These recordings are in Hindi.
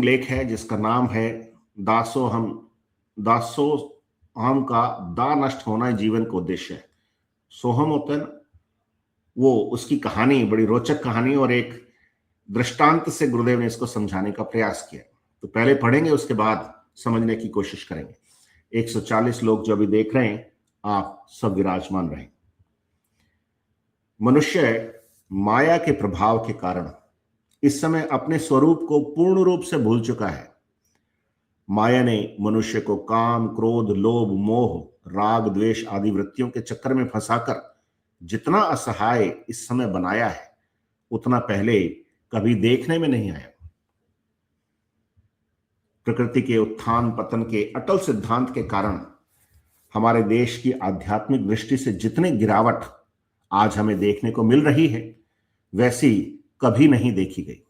लेख है जिसका नाम है दासोहम। दासोहम का दा नष्ट होना जीवन का उद्देश्य है। सोहम होता है ना, वो उसकी कहानी बड़ी रोचक कहानी और एक दृष्टांत से गुरुदेव ने इसको समझाने का प्रयास किया। तो पहले पढ़ेंगे, उसके बाद समझने की कोशिश करेंगे। 140 लोग जो अभी देख रहे हैं, आप सब विराजमान रहें। मनुष्य माया के प्रभाव के कारण इस समय अपने स्वरूप को पूर्ण रूप से भूल चुका है। माया ने मनुष्य को काम, क्रोध, लोभ, मोह, राग, द्वेष आदि वृत्तियों के चक्कर में फंसाकर जितना असहाय इस समय बनाया है, उतना पहले कभी देखने में नहीं आया। प्रकृति के उत्थान पतन के अटल सिद्धांत के कारण हमारे देश की आध्यात्मिक दृष्टि से जितनी गिरावट आज हमें देखने को मिल रही है, वैसी कभी नहीं देखी गई।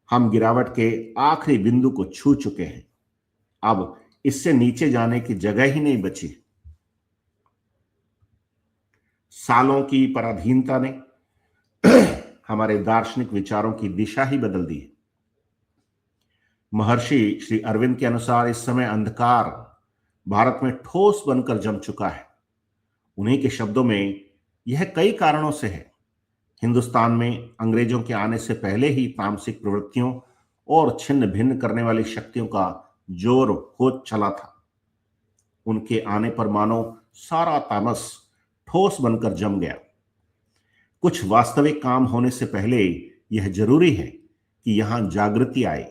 हम गिरावट के आखिरी बिंदु को छू चुके हैं। अब इससे नीचे जाने की जगह ही नहीं बची। सालों की पराधीनता ने हमारे दार्शनिक विचारों की दिशा ही बदल दी है। महर्षि श्री अरविंद के अनुसार इस समय अंधकार भारत में ठोस बनकर जम चुका है। उन्हीं के शब्दों में यह कई कारणों से है। हिंदुस्तान में अंग्रेजों के आने से पहले ही तामसिक प्रवृत्तियों और छिन्न भिन्न करने वाली शक्तियों का जोर हो चला था। उनके आने पर मानो सारा तामस ठोस बनकर जम गया। कुछ वास्तविक काम होने से पहले यह जरूरी है कि यहां जागृति आए।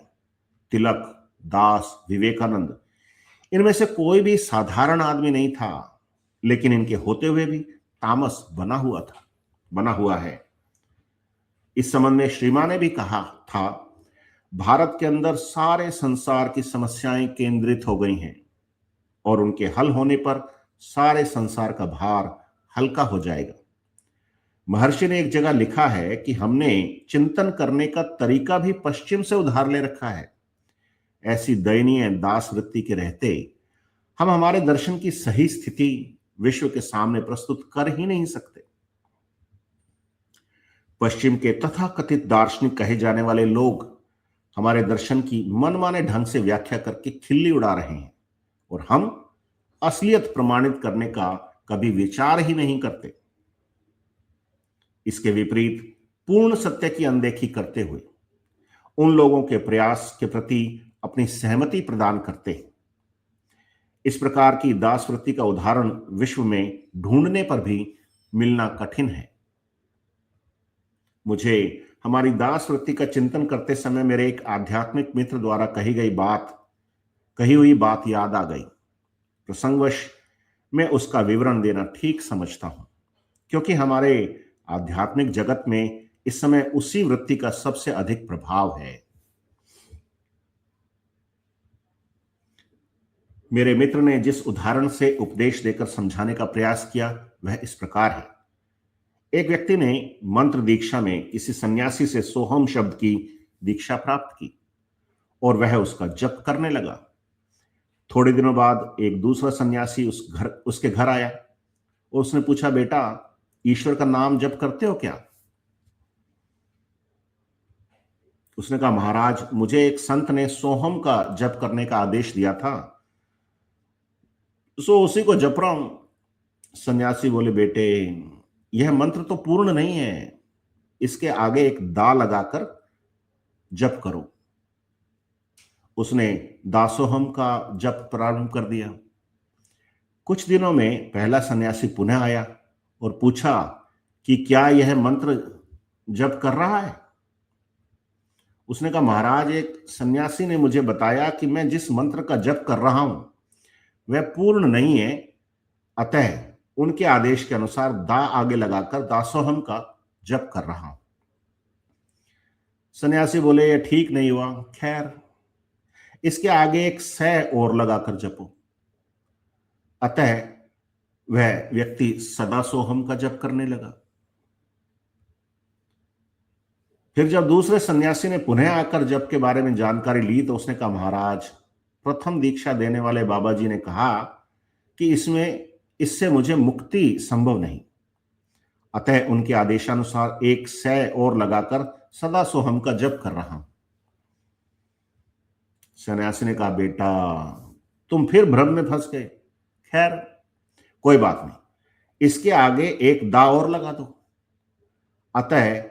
तिलक, दास, विवेकानंद, इनमें से कोई भी साधारण आदमी नहीं था, लेकिन इनके होते हुए भी तामस बना हुआ है। इस संबंध में श्रीमान ने भी कहा था, भारत के अंदर सारे संसार की समस्याएं केंद्रित हो गई हैं और उनके हल होने पर सारे संसार का भार हल्का हो जाएगा। महर्षि ने एक जगह लिखा है कि हमने चिंतन करने का तरीका भी पश्चिम से उधार ले रखा है। ऐसी दयनीय दास वृत्ति के रहते हम हमारे दर्शन की सही स्थिति विश्व के सामने प्रस्तुत कर ही नहीं सकते। पश्चिम के तथाकथित दार्शनिक कहे जाने वाले लोग हमारे दर्शन की मनमाने ढंग से व्याख्या करके खिल्ली उड़ा रहे हैं और हम असलियत प्रमाणित करने का कभी विचार ही नहीं करते। इसके विपरीत पूर्ण सत्य की अनदेखी करते हुए उन लोगों के प्रयास के प्रति अपनी सहमति प्रदान करते हैं। इस प्रकार की दास वृत्ति का उदाहरण विश्व में ढूंढने पर भी मिलना कठिन है। मुझे हमारी दास वृत्ति का चिंतन करते समय मेरे एक आध्यात्मिक मित्र द्वारा कही हुई बात याद आ गई। प्रसंगवश मैं उसका विवरण देना ठीक समझता हूं, क्योंकि हमारे आध्यात्मिक जगत में इस समय उसी वृत्ति का सबसे अधिक प्रभाव है। मेरे मित्र ने जिस उदाहरण से उपदेश देकर समझाने का प्रयास किया वह इस प्रकार है। एक व्यक्ति ने मंत्र दीक्षा में किसी सन्यासी से सोहम शब्द की दीक्षा प्राप्त की और वह उसका जप करने लगा। थोड़े दिनों बाद एक दूसरा सन्यासी उसके घर आया और उसने पूछा, बेटा, ईश्वर का नाम जप करते हो क्या? उसने कहा, महाराज, मुझे एक संत ने सोहम का जप करने का आदेश दिया था, सो उसी को जप रहा हूं। सन्यासी बोले, बेटे, यह मंत्र तो पूर्ण नहीं है, इसके आगे एक दा लगाकर जप करो। उसने दासोहम का जप प्रारंभ कर दिया। कुछ दिनों में पहला सन्यासी पुनः आया और पूछा कि क्या यह मंत्र जप कर रहा है? उसने कहा, महाराज, एक सन्यासी ने मुझे बताया कि मैं जिस मंत्र का जप कर रहा हूं वह पूर्ण नहीं है, अतः उनके आदेश के अनुसार दा आगे लगाकर दासोहम का जप कर रहा हूं। सन्यासी बोले, यह ठीक नहीं हुआ, खैर इसके आगे एक सै और लगाकर जपो। अतः वह व्यक्ति सदा सोहम का जप करने लगा। फिर जब दूसरे सन्यासी ने पुनः आकर जप के बारे में जानकारी ली तो उसने कहा, महाराज, प्रथम दीक्षा देने वाले बाबा जी ने कहा कि इससे मुझे मुक्ति संभव नहीं, अतः उनके आदेशानुसार एक सै और लगाकर सदा सोहम का जप कर रहा हूं। सन्यासी ने कहा, बेटा तुम फिर भ्रम में फंस गए। खैर कोई बात नहीं, इसके आगे एक दा और लगा दो। अतः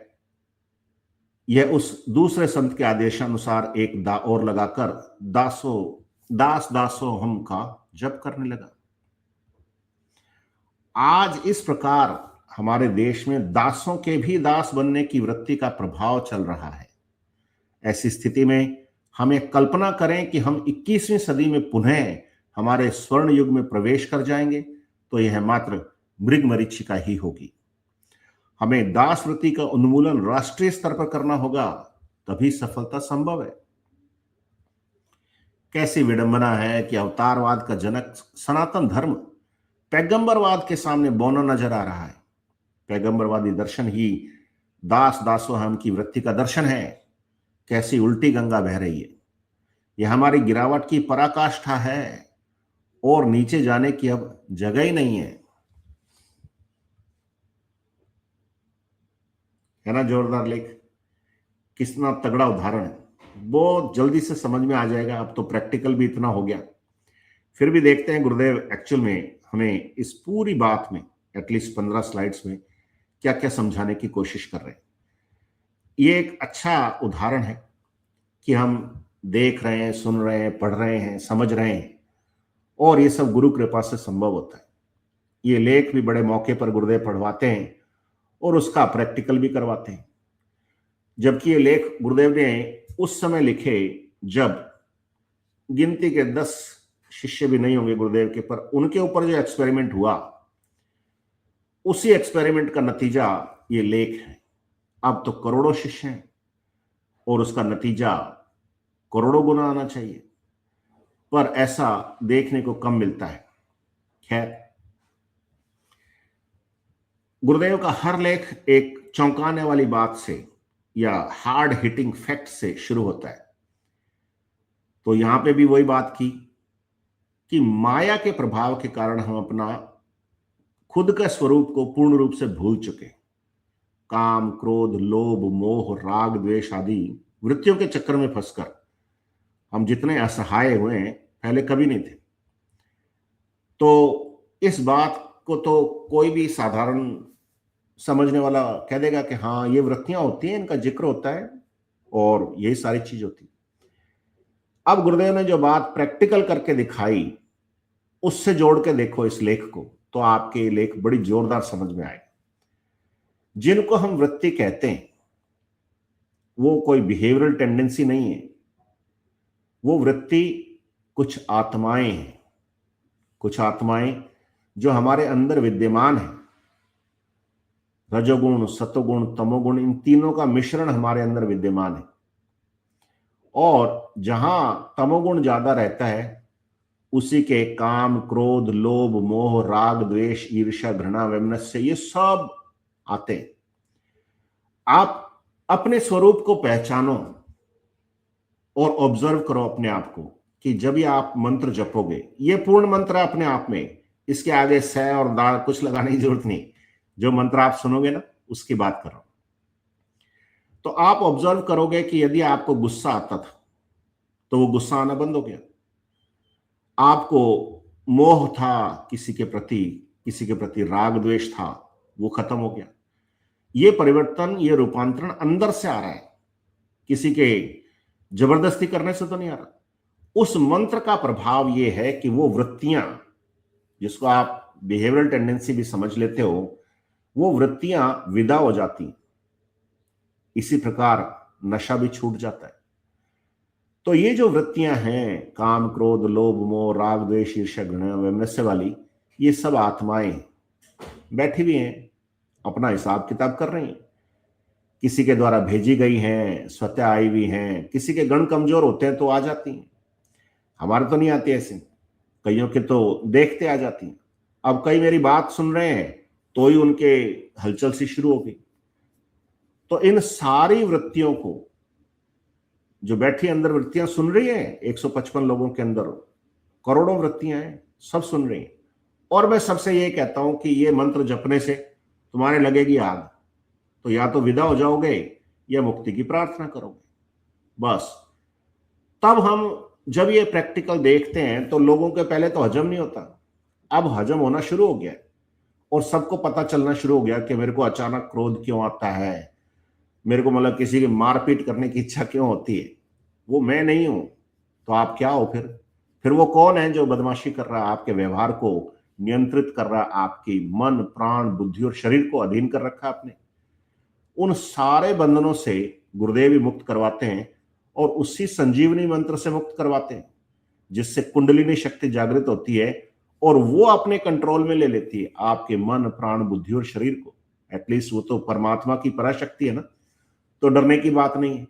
यह उस दूसरे संत के आदेशानुसार एक दा और लगाकर दास दासो हम का जप करने लगा। आज इस प्रकार हमारे देश में दासों के भी दास बनने की वृत्ति का प्रभाव चल रहा है। ऐसी स्थिति में हम एक कल्पना करें कि हम 21वीं सदी में पुनः हमारे स्वर्ण युग में प्रवेश कर जाएंगे, तो यह मात्र मृगमरीचिका ही होगी। हमें दास वृत्ति का उन्मूलन राष्ट्रीय स्तर पर करना होगा, तभी सफलता संभव है। कैसी विडंबना है कि अवतारवाद का जनक सनातन धर्म पैगंबरवाद के सामने बौना नजर आ रहा है। पैगंबरवादी दर्शन ही दास दासोहम की वृत्ति का दर्शन है। कैसी उल्टी गंगा बह रही है। यह हमारी गिरावट की पराकाष्ठा है और नीचे जाने की अब जगह ही नहीं है ना। जोरदार लेख, कितना तगड़ा उदाहरण है, बहुत जल्दी से समझ में आ जाएगा। अब तो प्रैक्टिकल भी इतना हो गया। फिर भी देखते हैं गुरुदेव एक्चुअल में हमें इस पूरी बात में एटलीस्ट 15 स्लाइड्स में क्या क्या समझाने की कोशिश कर रहे हैं। ये एक अच्छा उदाहरण है कि हम देख रहे हैं, सुन रहे हैं, पढ़ रहे हैं, समझ रहे हैं, और ये सब गुरु कृपा से संभव होता है। ये लेख भी बड़े मौके पर गुरुदेव पढ़वाते हैं और उसका प्रैक्टिकल भी करवाते हैं। जबकि ये लेख गुरुदेव ने उस समय लिखे जब गिनती के 10 शिष्य भी नहीं होंगे गुरुदेव के, पर उनके ऊपर जो एक्सपेरिमेंट हुआ, उसी एक्सपेरिमेंट का नतीजा ये लेख है। अब तो करोड़ों शिष्य हैं और उसका नतीजा करोड़ों गुना आना चाहिए, पर ऐसा देखने को कम मिलता है। खैर, गुरुदेव का हर लेख एक चौंकाने वाली बात से या हार्ड हिटिंग फैक्ट से शुरू होता है। तो यहां पे भी वही बात की कि माया के प्रभाव के कारण हम अपना खुद का स्वरूप को पूर्ण रूप से भूल चुके। काम, क्रोध, लोभ, मोह, राग, द्वेष आदि वृत्तियों के चक्कर में फंसकर हम जितने असहाय हुए हैं, पहले कभी नहीं थे। तो इस बात को तो कोई भी साधारण समझने वाला कह देगा कि हाँ, ये वृत्तियां होती हैं, इनका जिक्र होता है और यही सारी चीज होती है। अब गुरुदेव ने जो बात प्रैक्टिकल करके दिखाई, उससे जोड़ के देखो इस लेख को, तो आपके लेख बड़ी जोरदार समझ में आए। जिनको हम वृत्ति कहते हैं वो कोई बिहेवियरल टेंडेंसी नहीं है। वो वृत्ति कुछ आत्माएं हैं, कुछ आत्माएं जो हमारे अंदर विद्यमान है। रजोगुण, सतोगुण, तमोगुण, इन तीनों का मिश्रण हमारे अंदर विद्यमान है। और जहां तमोगुण ज्यादा रहता है, उसी के काम, क्रोध, लोभ, मोह, राग, द्वेष, ईर्ष्या, घृणा, वैमनस्य, ये सब आते हैं। आप अपने स्वरूप को पहचानो और ऑब्जर्व करो अपने आप को कि जब ये आप मंत्र जपोगे, ये पूर्ण मंत्र है अपने आप में, इसके आगे स और दा कुछ लगाने की जरूरत नहीं। जो मंत्र आप सुनोगे ना, उसकी बात कर रहा हूं। तो आप ऑब्जर्व करोगे कि यदि आपको गुस्सा आता था तो वो गुस्सा आना बंद हो गया। आपको मोह था किसी के प्रति राग द्वेष था, वो खत्म हो गया। ये परिवर्तन, ये रूपांतरण अंदर से आ रहा है, किसी के जबरदस्ती करने से तो नहीं आ रहा। उस मंत्र का प्रभाव ये है कि वो वृत्तियां, जिसको आप बिहेवियरल टेंडेंसी भी समझ लेते हो, वो वृत्तियां विदा हो जाती। इसी प्रकार नशा भी छूट जाता है। तो ये जो वृत्तियां हैं, काम, क्रोध, लोभ, मोह, राग, द्वेष, ईर्ष्या, घृणा, वैमनस्य वाली, ये सब आत्माएं बैठी हुई हैं, अपना हिसाब किताब कर रही हैं। किसी के द्वारा भेजी गई हैं, स्वतः आई हुई हैं। किसी के गण कमजोर होते हैं तो आ जाती हैं, हमारे तो नहीं आती ऐसे। कईयों के तो देखते आ जाती हैं। अब कई मेरी बात सुन रहे हैं तो ही उनके हलचल सी शुरू हो गई। तो इन सारी वृत्तियों को, जो बैठी अंदर वृत्तियां सुन रही हैं, 155 लोगों के अंदर करोड़ों वृत्तियां हैं, सब सुन रही हैं। और मैं सबसे ये कहता हूं कि ये मंत्र जपने से तुम्हारे लगेगी आग, तो या तो विदा हो जाओगे या मुक्ति की प्रार्थना करोगे। बस तब हम जब ये प्रैक्टिकल देखते हैं तो लोगों के पहले तो हजम नहीं होता, अब हजम होना शुरू हो गया और सबको पता चलना शुरू हो गया कि मेरे को अचानक क्रोध क्यों आता है, मेरे को मतलब किसी की मारपीट करने की इच्छा क्यों होती है। वो मैं नहीं हूं तो आप क्या हो फिर वो कौन है जो बदमाशी कर रहा है, आपके व्यवहार को नियंत्रित कर रहा है, आपकी मन प्राण बुद्धि और शरीर को अधीन कर रखा है आपने। उन सारे बंधनों से गुरुदेव ही मुक्त करवाते हैं और उसी संजीवनी मंत्र से मुक्त करवाते हैं जिससे कुंडलिनी शक्ति जागृत होती है और वो अपने कंट्रोल में ले लेती है आपके मन प्राण बुद्धि और शरीर को। एटलीस्ट वो तो परमात्मा की पराशक्ति है ना, तो डरने की बात नहीं है।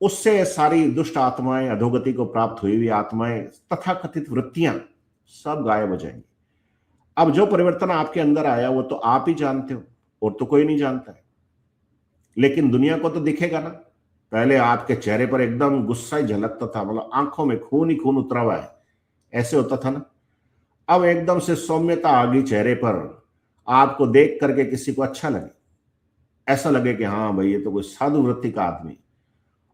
उससे सारी दुष्ट आत्माएं, अधोगति को प्राप्त हुई हुई आत्माएं, तथाकथित वृत्तियां सब गायब हो जाएंगी। अब जो परिवर्तन आपके अंदर आया वो तो आप ही जानते हो और तो कोई नहीं जानता है, लेकिन दुनिया को तो दिखेगा ना। पहले आपके चेहरे पर एकदम गुस्सा ही झलकता था, मतलब आंखों में खून ही खून उतरा हुआ है, ऐसे होता था ना। अब एकदम से सौम्यता आ गई चेहरे पर, आपको देख करके किसी को अच्छा लगे, ऐसा लगे कि हाँ भाई ये तो कोई साधु वृत्ति का आदमी।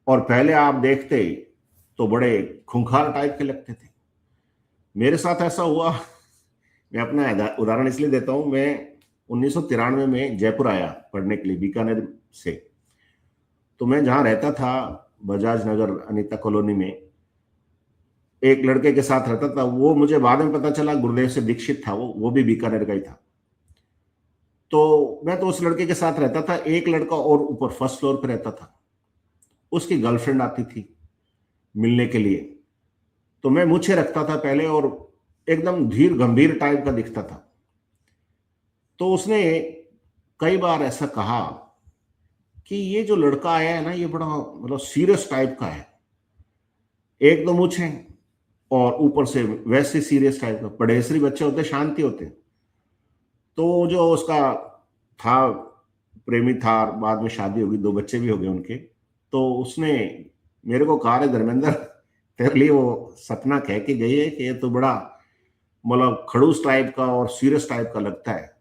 और पहले आप देखते तो बड़े खूंखार टाइप के लगते थे। मेरे साथ ऐसा हुआ, मैं अपना उदाहरण इसलिए देता हूं, मैं 1993 में जयपुर आया पढ़ने के लिए बीकानेर से। तो मैं जहां रहता था बजाज नगर अनीता कॉलोनी में, एक लड़के के साथ रहता था। वो मुझे बाद में पता चला गुरुदेव से दीक्षित था, वो भी बीकानेर का ही था। तो मैं तो उस लड़के के साथ रहता था, एक लड़का और ऊपर फर्स्ट फ्लोर पे रहता था, उसकी गर्लफ्रेंड आती थी मिलने के लिए। तो मैं मुझे रखता था पहले और एकदम धीर गंभीर टाइप का दिखता था। तो उसने कई बार ऐसा कहा कि ये जो लड़का आया है ना ये बड़ा मतलब सीरियस टाइप का है, एक दो मुझे और ऊपर से वैसे सीरियस टाइप का। पढ़ेसरी बच्चे होते शांति होते। तो जो उसका था प्रेमी था, बाद में शादी होगी, दो बच्चे भी हो गए उनके। तो उसने मेरे को कहा रे धर्मेंद्र, तेरे लिए वो सपना कह के गई है कि ये तो बड़ा मतलब खड़ूस टाइप का और सीरियस टाइप का लगता है।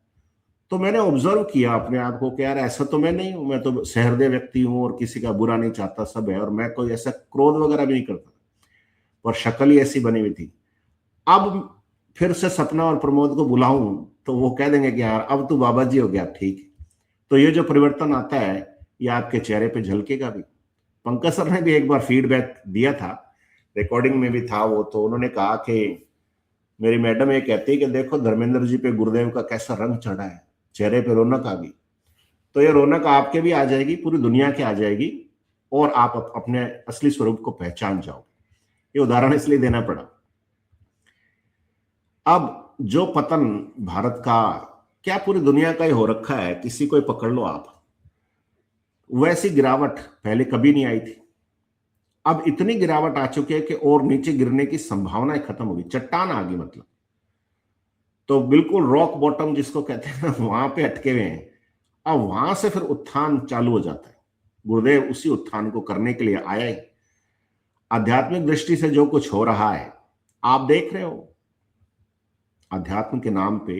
तो मैंने ऑब्जर्व किया अपने आप को कि यार ऐसा तो मैं नहीं हूं, मैं तो सहृदय व्यक्ति हूं और किसी का बुरा नहीं चाहता, सब है, और मैं कोई ऐसा क्रोध वगैरह भी नहीं करता, पर शक्ल ही ऐसी बनी हुई थी। अब फिर से सपना और प्रमोद को बुलाऊं तो वो कह देंगे कि यार अब तू बाबा जी हो गया, ठीक है। तो ये जो परिवर्तन आता है ये आपके चेहरे पे झलकेगा भी। पंकज सर ने भी एक बार फीडबैक दिया था, रिकॉर्डिंग में भी था वो। तो उन्होंने कहा कि मेरी मैडम ये कहती है कि देखो धर्मेंद्र जी पे गुरुदेव का कैसा रंग चढ़ा है, चेहरे पे रौनक आ गई। तो ये रौनक आपके भी आ जाएगी, पूरी दुनिया के आ जाएगी, और आप अपने असली स्वरूप को पहचान जाओगे। ये उदाहरण इसलिए देना पड़ा। अब जो पतन भारत का, क्या पूरी दुनिया का ही हो रखा है, किसी को ही पकड़ लो आप, वैसी गिरावट पहले कभी नहीं आई थी। अब इतनी गिरावट आ चुकी है कि और नीचे गिरने की संभावनाएं खत्म हो गई, चट्टान आ गई मतलब। तो बिल्कुल रॉक बॉटम जिसको कहते हैं ना, वहां पे अटके हुए हैं। अब वहां से फिर उत्थान चालू हो जाता है। गुरुदेव उसी उत्थान को करने के लिए आया ही। आध्यात्मिक दृष्टि से जो कुछ हो रहा है आप देख रहे हो, अध्यात्म के नाम पे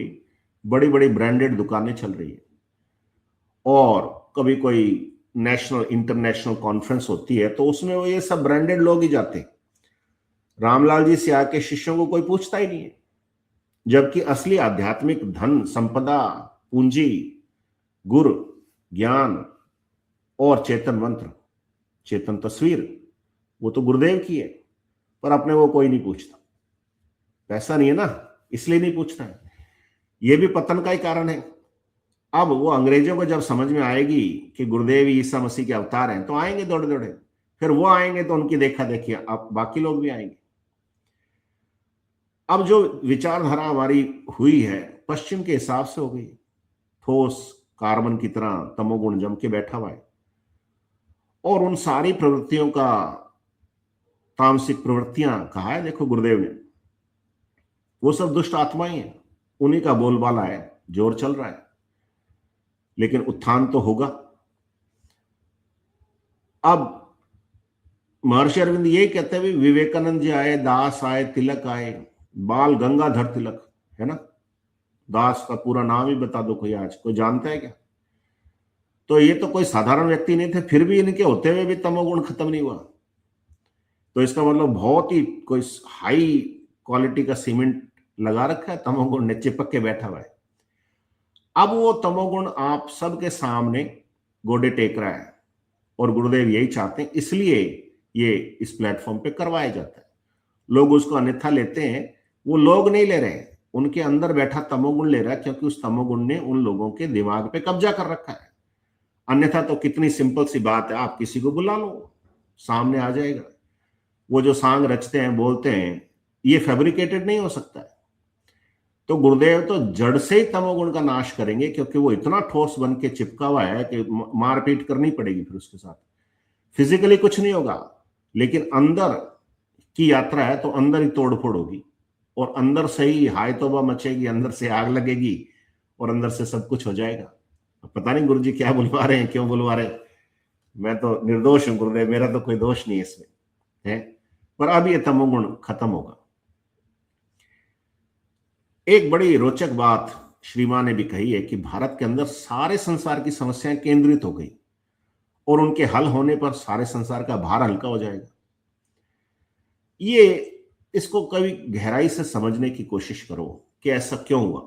बड़ी बड़ी ब्रांडेड दुकानें चल रही है, और कभी कोई नेशनल इंटरनेशनल कॉन्फ्रेंस होती है तो उसमें वो ये सब ब्रांडेड लोग ही जाते हैं। रामलाल जी से आके शिष्यों को कोई पूछता ही नहीं है, जबकि असली आध्यात्मिक धन संपदा पूंजी गुर ज्ञान और चेतन मंत्र चेतन तस्वीर वो तो गुरुदेव की है, पर अपने वो कोई नहीं पूछता। पैसा नहीं है ना, इसलिए नहीं पूछता है। ये भी पतन का ही कारण है। अब वो अंग्रेजों को जब समझ में आएगी कि गुरुदेव ईसा मसीह के अवतार हैं तो आएंगे दौड़े दौड़े, फिर वो आएंगे तो उनकी देखा देखी अब बाकी लोग भी आएंगे। अब जो विचारधारा हमारी हुई है पश्चिम के हिसाब से हो गई, ठोस कार्बन की तरह तमोगुण जम के बैठा हुआ है, और उन सारी प्रवृत्तियों का, तामसिक प्रवृत्तियां कहा है देखो गुरुदेव ने, वो सब दुष्ट आत्माएं हैं, उन्हीं का बोलबाला है, जोर चल रहा है। लेकिन उत्थान तो होगा। अब महर्षि अरविंद यही कहते हैं, विवेकानंद जी आए, दास आए, तिलक आए, बाल गंगाधर तिलक है ना। दास का पूरा नाम ही बता दो, कोई आज कोई जानता है क्या? तो ये तो कोई साधारण व्यक्ति नहीं थे, फिर भी इनके होते हुए भी तमोगुण खत्म नहीं हुआ। तो इसका मतलब बहुत ही कोई हाई क्वालिटी का सीमेंट लगा रखा है, तमोगुण ने चिपक के बैठा हुआ है। अब वो तमोगुण आप सबके सामने गोडे टेक रहा है और गुरुदेव यही चाहते हैं, इसलिए ये इस प्लेटफॉर्म पे करवाया जाता है। लोग उसको अन्यथा लेते हैं, वो लोग नहीं ले रहे हैं, उनके अंदर बैठा तमोगुण ले रहा है, क्योंकि उस तमोगुण ने उन लोगों के दिमाग पे कब्जा कर रखा है। अन्यथा तो कितनी सिंपल सी बात है, आप किसी को बुला लो, सामने आ जाएगा। वो जो सांग रचते हैं, बोलते हैं, ये फैब्रिकेटेड नहीं हो सकता है। तो गुरुदेव तो जड़ से ही तमोगुण का नाश करेंगे, क्योंकि वो इतना ठोस बन के चिपका हुआ है कि मारपीट करनी पड़ेगी फिर उसके साथ। फिजिकली कुछ नहीं होगा, लेकिन अंदर की यात्रा है तो अंदर ही तोड़फोड़ होगी, और अंदर से ही हाय तौबा मचेगी, अंदर से आग लगेगी, और अंदर से सब कुछ हो जाएगा। पता नहीं गुरुजी क्या बुलवा रहे हैं, क्यों बुलवा रहे हैं। मैं तो निर्दोष हूं गुरुदेव, मेरा तो कोई दोष नहीं है इसमें, है। पर अब ये तमोगुण खत्म होगा। एक बड़ी रोचक बात श्री मां ने भी कही है कि भारत के अंदर सारे संसार की समस्याएं केंद्रित हो गई, और उनके हल होने पर सारे संसार का भार हल्का हो जाएगा। ये इसको कभी गहराई से समझने की कोशिश करो कि ऐसा क्यों हुआ,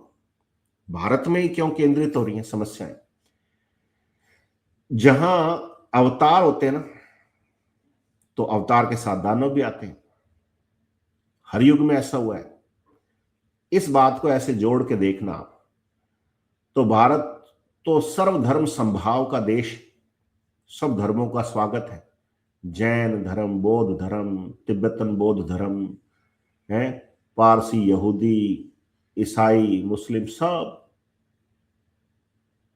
भारत में ही क्यों केंद्रित हो रही हैं समस्याएं। जहां अवतार होते हैं ना, तो अवतार के साथ दानव भी आते हैं। हर युग में ऐसा हुआ है। इस बात को ऐसे जोड़ के देखना, तो भारत तो सर्वधर्म संभाव का देश, सब धर्मों का स्वागत है। जैन धर्म, बौद्ध धर्म, तिब्बतन बौद्ध धर्म है, पारसी, यहूदी, ईसाई, मुस्लिम,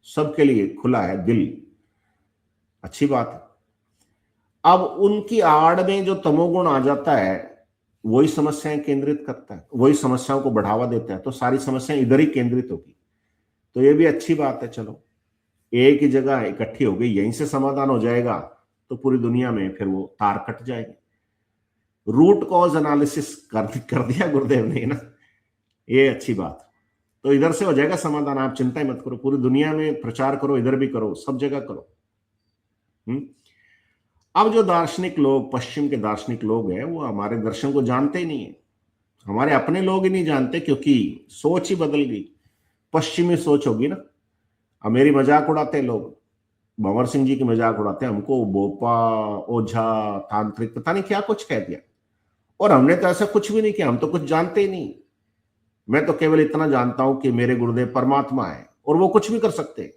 सबके लिए खुला है दिल। अच्छी बात है। अब उनकी आड़ में जो तमोगुण आ जाता है, वही समस्याएं केंद्रित करता है, वही समस्याओं को बढ़ावा देता है, तो सारी समस्याएं इधर ही केंद्रित होगी। तो ये भी अच्छी बात है। चलो, एक ही जगह इकट्ठी हो गई, यहीं से समाधान हो जाएगा, तो पूरी दुनिया में फिर वो तार कट जाएंगे। रूट कॉज एनालिसिस कर दिया गुरुदेव ने ना, ये अच्छी बात। तो इधर से हो जाएगा समाधान, आप चिंता ही मत करो। पूरी दुनिया में प्रचार करो, इधर भी करो, सब जगह करो। अब जो दार्शनिक लोग, पश्चिम के दार्शनिक लोग हैं, वो हमारे दर्शन को जानते ही नहीं है। हमारे अपने लोग ही नहीं जानते, क्योंकि सोच ही बदल गई, पश्चिमी सोच होगी ना। अब मेरी मजाक उड़ाते हैं लोग, भंवर सिंह जी की मजाक उड़ाते हैं, हमको बोपा, ओझा, तांत्रिक, पता नहीं क्या कुछ कह दिया। और हमने तो ऐसा कुछ भी नहीं किया, हम तो कुछ जानते ही नहीं। मैं तो केवल इतना जानता हूं कि मेरे गुरुदेव परमात्मा है और वो कुछ भी कर सकते।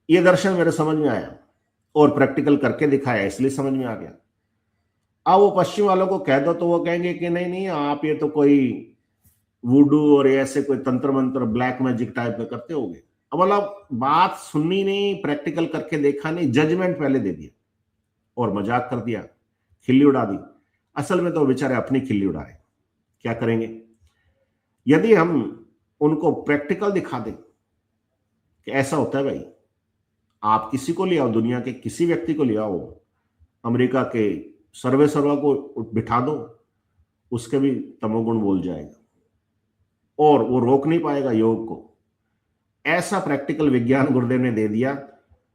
ये दर्शन मेरे समझ में आया और प्रैक्टिकल करके दिखाया, इसलिए समझ में आ गया। अब वो पश्चिम वालों को कह दो तो वो कहेंगे कि नहीं नहीं, आप ये तो कोई वुडू और ऐसे कोई तंत्र मंत्र, ब्लैक मैजिक टाइप में करते होगे। अब मतलब बात सुननी नहीं, प्रैक्टिकल करके देखा नहीं, जजमेंट पहले दे दिया और मजाक कर दिया, खिल्ली उड़ा दी। असल में तो बेचारे अपनी खिल्ली उड़ा रहे, क्या करेंगे। यदि हम उनको प्रैक्टिकल दिखा दें कि ऐसा होता है भाई, आप किसी को ले आओ, दुनिया के किसी व्यक्ति को ले आओ, अमेरिका के सर्वे सर्वा को बिठा दो, उसके भी तमोगुण बोल जाएगा और वो रोक नहीं पाएगा योग को। ऐसा प्रैक्टिकल विज्ञान गुरुदेव ने दे दिया,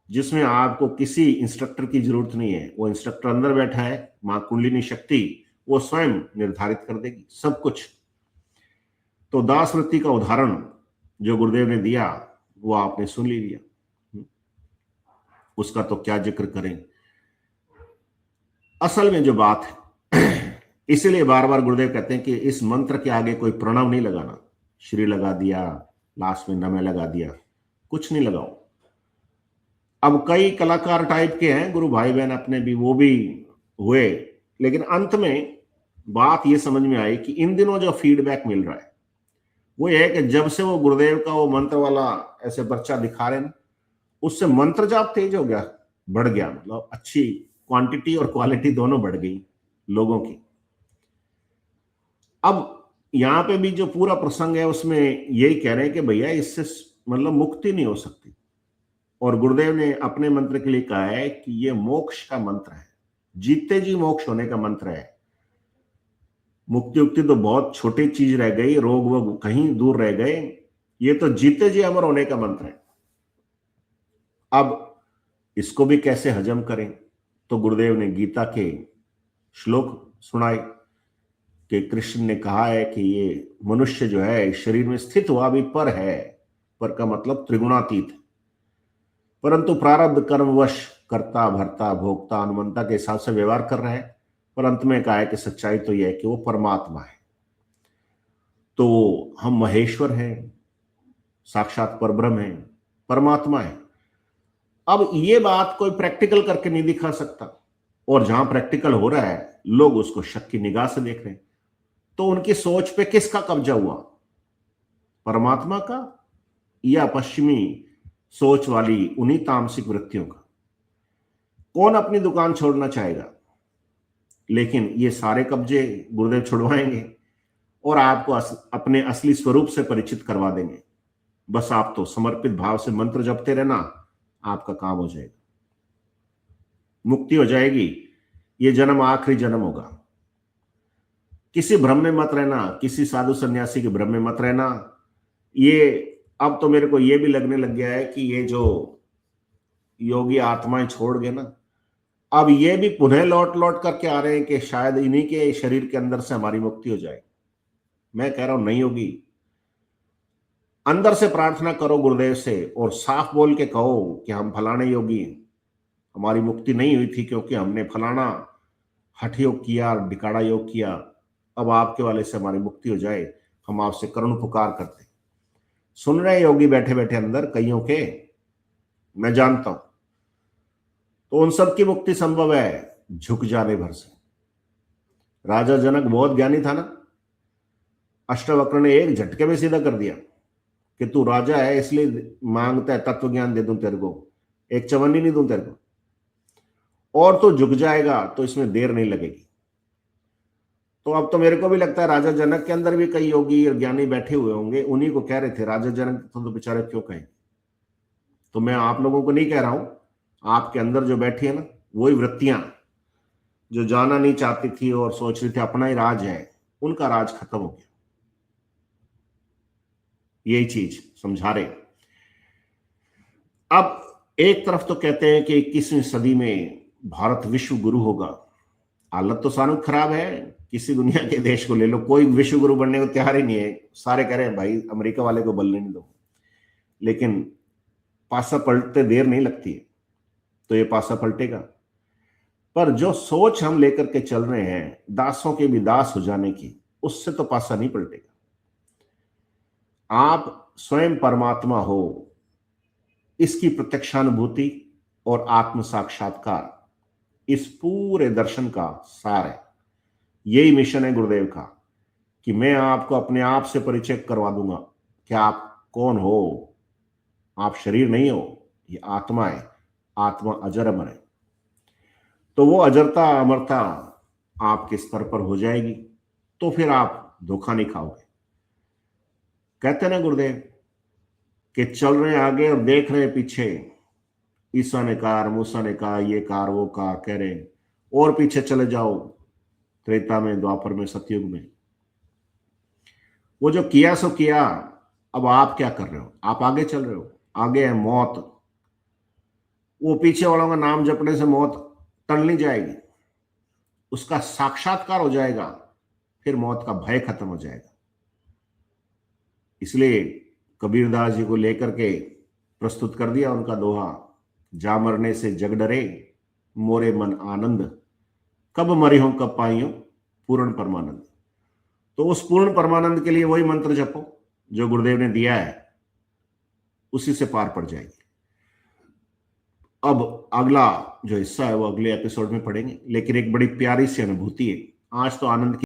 जिसमें आपको किसी इंस्ट्रक्टर की जरूरत नहीं है। वो इंस्ट्रक्टर अंदर बैठा है, मां कुंडलिनी शक्ति, वो स्वयं निर्धारित कर देगी सब कुछ। तो दास वृत्ति का उदाहरण जो गुरुदेव ने दिया, वो आपने सुन ही लिया, उसका तो क्या जिक्र करें। असल में जो बात है, इसीलिए बार बार गुरुदेव कहते हैं कि इस मंत्र के आगे कोई प्रणव नहीं लगाना। श्री लगा दिया, लास्ट में नमः लगा दिया, कुछ नहीं लगाओ। अब कई कलाकार टाइप के हैं गुरु भाई बहन अपने भी, वो भी हुए, लेकिन अंत में बात ये समझ में आई कि इन दिनों जो फीडबैक मिल रहा है वो ये है कि जब से वो गुरुदेव का वो मंत्र वाला ऐसे पर्चा दिखा रहे हैं, उससे मंत्र जाप तेज हो गया, बढ़ गया। मतलब अच्छी क्वांटिटी और क्वालिटी दोनों बढ़ गई लोगों की। अब यहां पे भी जो पूरा प्रसंग है उसमें यही कह रहे हैं कि भैया इससे मतलब मुक्ति नहीं हो सकती, और गुरुदेव ने अपने मंत्र के लिए कहा है कि ये मोक्ष का मंत्र है, जीते जी मोक्ष होने का मंत्र है। मुक्ति उक्ति तो बहुत छोटी चीज रह गई, रोग वोग कहीं दूर रह गए, ये तो जीते जी अमर होने का मंत्र है। अब इसको भी कैसे हजम करें, तो गुरुदेव ने गीता के श्लोक सुनाए कि कृष्ण ने कहा है कि ये मनुष्य जो है शरीर में स्थित हुआ भी पर है, पर का मतलब त्रिगुणातीत है, परंतु प्रारब्ध कर्मवश कर्ता भर्ता भोक्ता अनुमंता के हिसाब से व्यवहार कर रहा है। पर अंत में कहा है कि सच्चाई तो यह है कि वो परमात्मा है। तो हम महेश्वर हैं, साक्षात परब्रह्म है, परमात्मा है। अब ये बात कोई प्रैक्टिकल करके नहीं दिखा सकता, और जहां प्रैक्टिकल हो रहा है लोग उसको शक की निगाह से देख रहे हैं। तो उनकी सोच पे किसका कब्जा हुआ, परमात्मा का या पश्चिमी सोच वाली उन्हीं तामसिक वृत्तियों का? कौन अपनी दुकान छोड़ना चाहेगा? लेकिन ये सारे कब्जे गुरुदेव छुड़वाएंगे और आपको अपने असली स्वरूप से परिचित करवा देंगे। बस आप तो समर्पित भाव से मंत्र जपते रहना, आपका काम हो जाएगा, मुक्ति हो जाएगी। ये जन्म आखिरी जन्म होगा। किसी भ्रम में मत रहना, किसी साधु सन्यासी के भ्रम में मत रहना। ये अब तो मेरे को ये भी लगने लग गया है कि ये जो योगी आत्माएं छोड़ गए ना, अब ये भी पुनः लौट लौट करके आ रहे हैं कि शायद इन्हीं के शरीर के अंदर से हमारी मुक्ति हो जाए। मैं कह रहा हूं नहीं होगी। अंदर से प्रार्थना करो गुरुदेव से और साफ बोल के कहो कि हम फलाने योगी, हमारी मुक्ति नहीं हुई थी क्योंकि हमने फलाना हठ योग किया, डिकाड़ा योग किया। अब आपके वाले से हमारी मुक्ति हो जाए, हम आपसे करुण पुकार करते। सुन रहे योगी बैठे बैठे अंदर कईयों के, मैं जानता हूं। तो उन सब की मुक्ति संभव है झुक जाने भर से। राजा जनक बहुत ज्ञानी था ना, अष्टवक्र ने एक झटके में सीधा कर दिया कि तू राजा है इसलिए मांगता है तत्व ज्ञान दे दूं तेरे को, एक चवन्नी नहीं दूं तेरे को, और तो झुक जाएगा तो इसमें देर नहीं लगेगी। तो अब तो मेरे को भी लगता है राजा जनक के अंदर भी कई योगी और ज्ञानी बैठे हुए होंगे, उन्हीं को कह रहे थे राजा जनक तो बेचारे क्यों कहें। तो मैं आप लोगों को नहीं कह रहा हूं, आपके अंदर जो बैठी है ना वही वृत्तियां जो जाना नहीं चाहती थी और सोच रही थी अपना ही राज है, उनका राज खत्म हो गया। यही चीज समझा रहे। अब एक तरफ तो कहते हैं कि 21वीं सदी में भारत विश्व गुरु होगा। हालत तो सारा खराब है, किसी दुनिया के देश को ले लो, कोई विश्व गुरु बनने को तैयार ही नहीं है। सारे कह रहे हैं भाई अमेरिका वाले को बोलने नहीं दो, लेकिन पासा पलटते देर नहीं लगती है, तो ये पासा पलटेगा। पर जो सोच हम लेकर के चल रहे हैं दासों के भी दास हो जाने की, उससे तो पासा नहीं पलटेगा। आप स्वयं परमात्मा हो, इसकी प्रत्यक्षानुभूति और आत्म साक्षात्कार इस पूरे दर्शन का सार है। यही मिशन है गुरुदेव का कि मैं आपको अपने आप से परिचय करवा दूंगा कि आप कौन हो। आप शरीर नहीं हो, ये आत्मा है। आत्मा अजर अमर है। तो वो अजरता अमरता आपके स्तर पर हो जाएगी, तो फिर आप धोखा नहीं खाओगे। कहते ना गुरुदेव कि चल रहे आगे और देख रहे पीछे, ईसा ने कहा, मूसा ने कहा, ये कार वो कार, कह रहे और पीछे चले जाओ त्रेता में, द्वापर में, सतयुग में। वो जो किया सो किया। अब आप क्या कर रहे हो? आप आगे चल रहे हो। आगे है मौत। वो पीछे वालों का नाम जपने से मौत टल नहीं जाएगी, उसका साक्षात्कार हो जाएगा, फिर मौत का भय खत्म हो जाएगा। इसलिए कबीरदास जी को लेकर के प्रस्तुत कर दिया उनका दोहा, जा मरने से जग डरे मोरे मन आनंद, कब मरी हो कब पाई हो पूर्ण परमानंद। तो उस पूर्ण परमानंद के लिए वही मंत्र जपो जो गुरुदेव ने दिया है, उसी से पार पड़ जाएगी। अब अगला जो हिस्सा है वो अगले एपिसोड में पढ़ेंगे, लेकिन एक बड़ी प्यारी सी अनुभूति है। आज तो आनंद की